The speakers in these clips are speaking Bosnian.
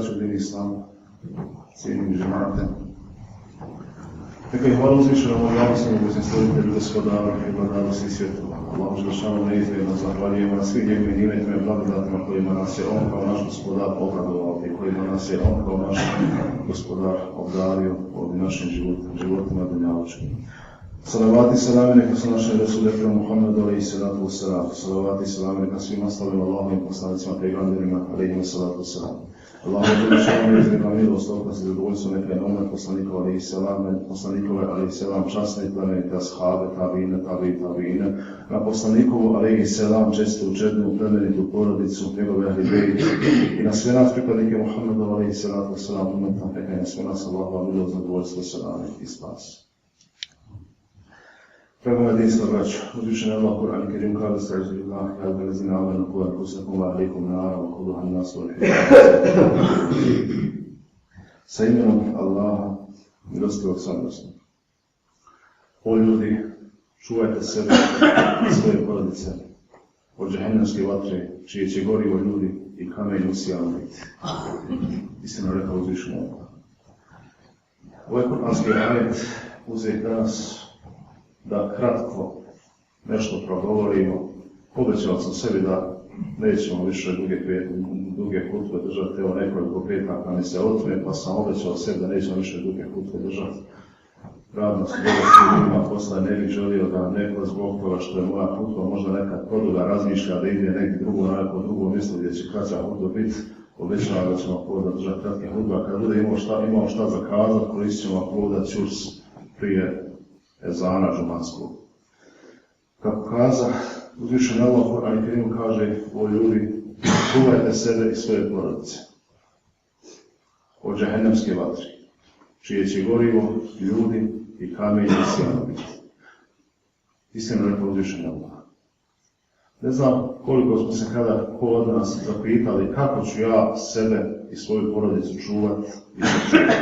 braću dini islamu, cijenim džemate. Neka je hvala uzvišenom Allahu svemogućem stvoritelju, gospodaru i vladaru svih svjetova. Allahu dželešanu neizmjerno zahvaljujemo na svim njegovim nimetima i blagodatima kojima nas je on kao naš gospodar obradovao i kojima nas je on kao naš gospodar obdario ovim našim životima dunjalučkim. Salavati salame neka su naše Resule prema Muhammedu alaihi salatu wassalam. Salavati salame neka svim ostalim Allahovim poslanicima pejgamberima alaihi salatu wassalam. Allahu dželešanu neizmjerna milost, oprost i zadovoljstvo neka je na umet poslanikova alaihi salam, časne i plemenite ashabe, tabiine, na poslanikovu alaihi salam, čestu, čednu, plemenitu porodicu, njegove ahli bejt i na sve nas pripadnike Muhammedu alaihi salatu wassalam, umeta, neka je na sve nas Allahova milost, zadovoljstvo, salame i spas. Prema jedinstva braću, uzvišen Allah Kur'an i Kerim kaže straži Allah, ja ga lezina amenu kuva kusakum wa alaikum nara wa kuduhan nasu wa sa imenom Allaha, milostivog samilosnog. O ljudi, čuvajte sebe i svoje porodice od džehennemske vatre, čije će gorivo ljudi i kamen usijan biti. Istina rekao uzvišen Allah. Ovaj kur'anski ajet uzeti danas da kratko nešto progovorimo. Obećao sam sebi da nećemo više duge hutbe držati, evo nekoliko petaka mi se otme, pa sam obećao sebi da nećemo više duge hutbe držati. Radno se ima posla, ne bih želio da neko zbog toga što je moja hutba možda nekad poduga razmišlja da ide negdje drugo, na neko drugo mjesto gdje će kraća hutba biti. Obećavam da ćemo povodati držati kratke hutba, kad bude imao šta zakazati, koristit ćemo povodati čurs prije ezana džumanskog. Kako kaza, uzvišen Allah Kur'an i Kerim kaže: o ljudi, čuvajte sebe i svoje porodice od džehennemske vatre, čije će gorivo ljudi i kamen usijan biti. Istina rekao uzvišen Allah. Ne znam koliko smo se kada ko od nas zapitali kako ću ja sebe i svoju porodicu čuvati i sačuvati.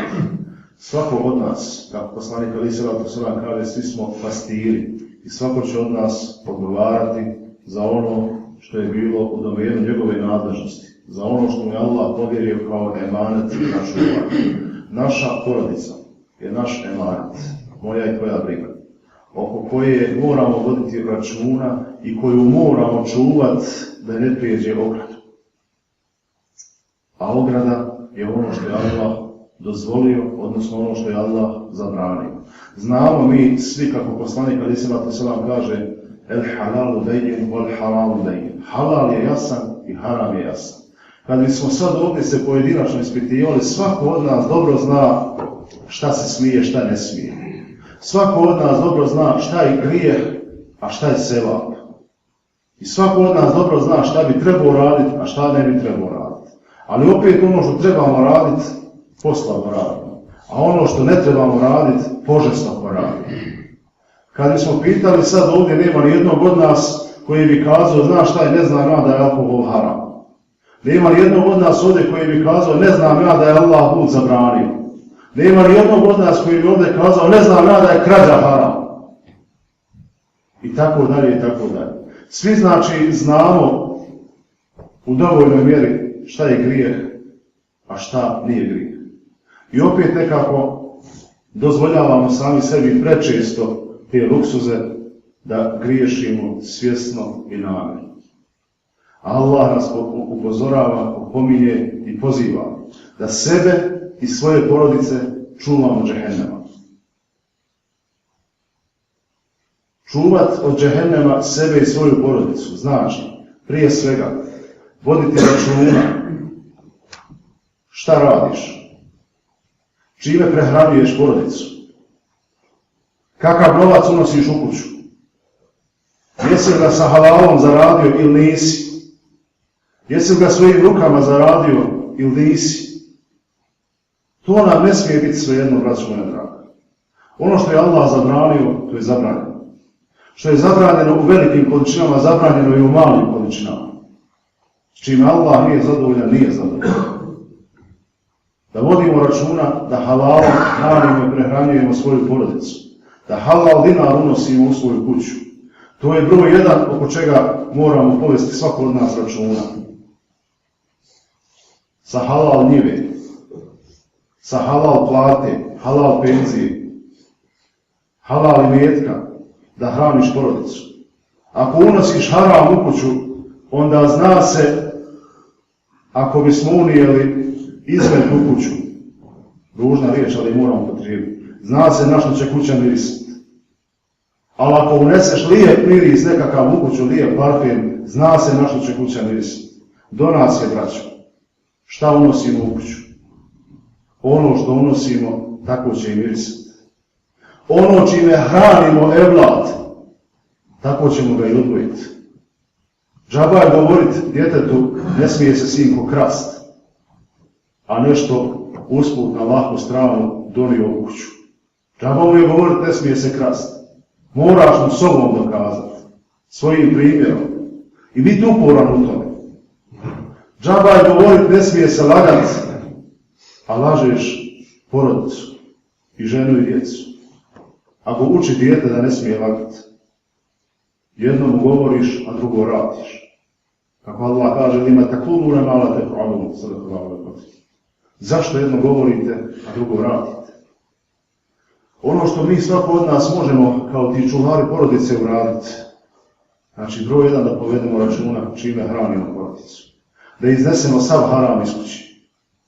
Svako od nas, kako poslanik alejhi salatu vesselam kaže, svi smo pastiri i svako će od nas odgovarati za ono što je bilo u domenu njegove nadležnosti, za ono što mu je Allah povjerio kao emanet na čuvanju. Naša porodica je naš emanet, moja i tvoja briga, oko koje moramo voditi računa i koju moramo čuvati da ne prijeđe ogradu. A ograda je ono što je Allah dozvolio, odnosno ono što je Allah zabranio. Znamo mi svi, kako poslanik alejhi salatu vesselam kaže: el halalu bejin wal haramu bejin. Halal je jasan i haram je jasan. Kad bismo sad ovdje se pojedinačno ispitivali, svako od nas dobro zna šta se smije, šta ne smije. Svako od nas dobro zna šta je grijeh, a šta je sevap. I svako od nas dobro zna šta bi trebao raditi, a šta ne bi trebao raditi. Ali opet ono što trebamo raditi, poslavo radimo. A ono što ne trebamo raditi, požestoko radimo. Kad bismo pitali sad ovdje, nema ni jednog od nas koji bi kazao: zna šta je, ne znam ja da je alkohol haram. Nema ni jednog od nas ovdje koji bi kazao: ne znam ja da je Allah blud zabranio. Nema ni jednog od nas koji bi ovdje kazao: ne znam ja da je krađa haram. I tako dalje, i tako dalje. Svi znači znamo u dovoljnoj mjeri šta je grijeh, a šta nije grijeh. I opet nekako dozvoljavamo sami sebi prečesto te luksuze da griješimo svjesno i namjerno. Allah nas upozorava, opominje i poziva da sebe i svoje porodice čuvamo džehennema. Čuvat od džehennema sebe i svoju porodicu znači prije svega voditi računa šta radiš, čime prehranjuješ porodicu, kakav novac unosiš u kuću, jesi li ga sa halalom zaradio ili nisi, jesi li ga svojim rukama zaradio ili nisi. To nam ne smije biti svejedno, braćo moja draga. Ono što je Allah zabranio, to je zabranjeno. Što je zabranjeno u velikim količinama, zabranjeno i u malim količinama. S čime Allah nije zadovoljan, nije zadovoljan. Da vodimo računa da halalom hranimo i prehranjujemo svoju porodicu. Da halal dinar unosimo u svoju kuću. To je broj jedan oko čega moramo povesti svako od nas računa. sa halal njive, sa halal plate, halal penzije, halal imetka, da hraniš porodicu. Ako unosiš haram u kuću, onda zna se, ako bismo unijeli izmet u kuću, ružna riječ, ali moramo upotrijebiti, zna se na što će kuća mirisati. Ali ako uneseš lijep miris nekakav u kuću, lijep parfem, zna se na što će kuća mirisati. Do nas je, braćo, šta unosimo u kuću? Ono što unosimo, tako će i mirisati. Ono čime hranimo evlad, tako ćemo ga i odgojiti. Džaba je govoriti djetetu, ne smije se sinko krast, a nešto usput na lahku stranu donio u kuću. Džaba mu je govoriti, ne smije se krast. Moraš mu sobom dokazati, svojim primjerom i biti uporan u tome. Džaba je govoriti, ne smije se lagati, a lažeš porodicu i ženu i djecu. Ako uči dijete da ne smije lagati, jednom govoriš, a drugo radiš. Kako Allah kaže, ima takvu mure mala te pravilno, zašto jedno govorite, a drugo radite? Ono što mi svako od nas možemo, kao ti čuvari porodice, uraditi, znači broj jedan da povedemo računa čime hranimo porodicu. Da iznesemo sav haram iz kući.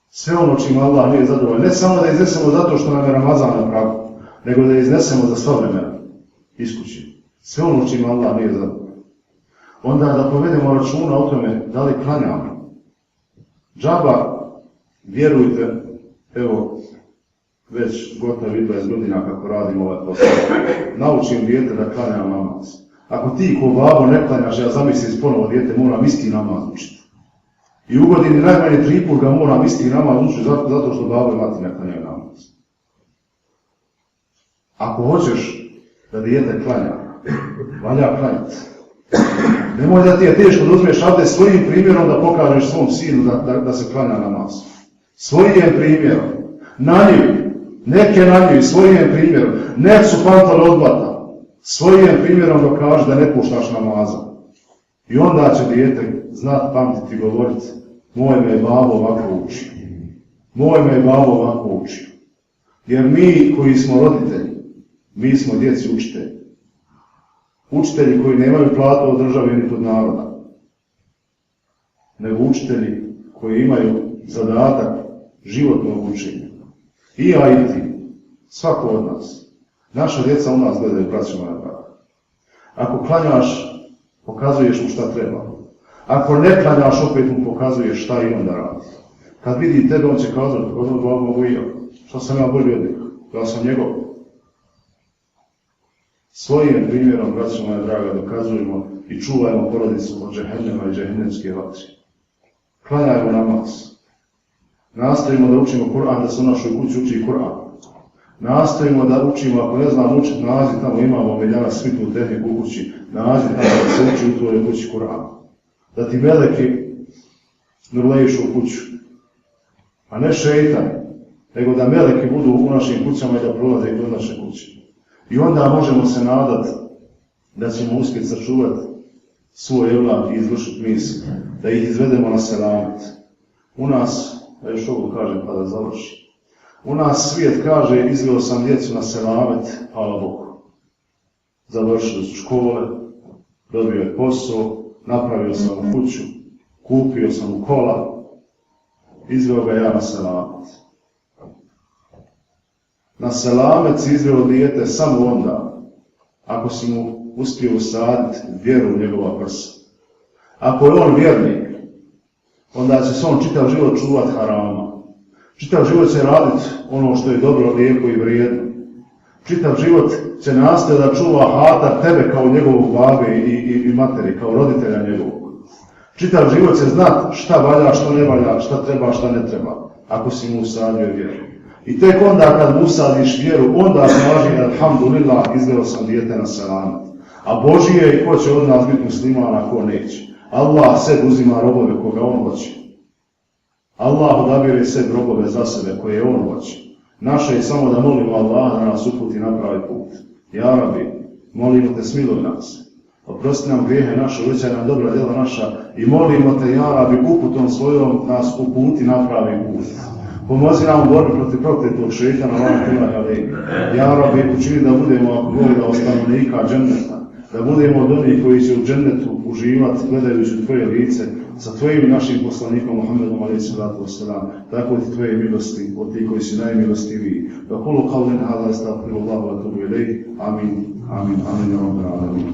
Sve ono čime Allah nije zadovoljan. Ne samo da iznesemo zato što nam je Ramazan na pragu, nego da iznesemo za sva vremena iz kući. Sve ono čime Allah nije zadovoljan. Onda da povedemo računa o tome da li klanjamo. Džaba, vjerujte, evo, već gotovo 20 godina kako radim ovaj posao. Naučim dijete da klanja namaz. Ako ti ko babo ne klanjaš, ja zamislim ponovo dijete, moram isti namaz učiti. I u godini najmanje 3 put ga moram isti namaz učiti zato što babo i mati ne klanjaju namaz. Ako hoćeš da dijete klanja, valja klanjati. Nemoj da ti je teško da uzmeš abdest svojim primjerom da pokažeš svom sinu da se klanja namaz. Svojim primjerom. Na njivi. Neke na njivi. Svojim primjerom. Nek su pantale odbata. Svojim primjerom dokaži da ne puštaš namaza. I onda će dijete znat pamtiti i govoriti, moj me je babo ovako učio. Moj me je babo ovako učio. Jer mi koji smo roditelji, mi smo djeci učitelji. Učitelji koji nemaju platu od države niti od naroda, nego učitelji koji imaju zadatak životnog učenja. I ja i ti, svako od nas. Naša djeca u nas gledaju, braćo moja draga. Ako klanjaš, pokazuješ mu šta treba. Ako ne klanjaš, opet mu pokazuješ šta i onda radi. Kad vidi tebe, on će kazati, ono mogu i ja. Što sam ja bolji od njega? Ja sam njegov. Svojim primjerom, braćo moja draga, dokazujemo i čuvajmo porodicu od džehennema i džehennemske vatre. Klanjajmo namaz. Nastojimo da učimo Kur'an, da se u našoj kući uči Kur'an. Nastojimo da učimo, ako ne znam učiti, nađi tamo, imamo milijana svitu tehniku u kući, nađi tamo da se uči u tvojoj kući Kur'an. Da ti meleki nurlejišu u kuću. A ne šeitan, nego da meleki budu u našim kućama i da prolaze i do naše kuće. I onda možemo se nadati da ćemo uspjeti sačuvati svoj evlad i izvršiti misiju, da ih izvedemo na selamet. U nas, da još ovo kažem pa da završim, u nas svijet kaže izveo sam djecu na selamet, hvala Bogu. Završili su škole, dobio je posao, napravio sam mu kuću, kupio sam mu kola, izveo ga ja na selamet. Na selamet si izveo dijete samo onda, ako si mu uspio usaditi vjeru u njegova prsa. Ako je on vjernik, onda će se on čitav život čuvat harama. Čitav život će raditi ono što je dobro, lijepo i vrijedno. Čitav život će nastojati da čuva hatar tebe kao njegovog babe i materi, kao roditelja njegovog. Čitav život će znat šta valja, što ne valja, šta treba, šta ne treba, ako si mu usadio vjeru. I tek onda kad mu usadiš vjeru, onda znaži, alhamdulillah, izveo sam dijete na selamet. A Božji je i ko će od nas biti musliman, a ko neće. Allah sebi uzima robove koga on hoće. Allah odabire sebi robove za sebe koje on hoće. Naše je samo da molimo Allah da nas uputi na pravi put. Ja Rabbi, molimo te, smiluj nas. Oprosti nam grijehe naše, uvećaj nam dobra djela naša i molimo te, ja Rabi, uputom svojom nas uputi na pravi put. Pomozi nam u borbi protiv prokletog šeitana, ja Rabi, učini da budemo, ako govori da stanovnika dženneta, da budemo od onih koji će u džennetu uživati gledajući tvoje lice sa tvojim našim poslanikom Muhammedom a.s. tako ti tvoje milosti, od ti koji si najmilostiviji. Da kulu qavlen hada estagfirullahu wa atubu ilejh. Amin. Amin. Amin. Amin.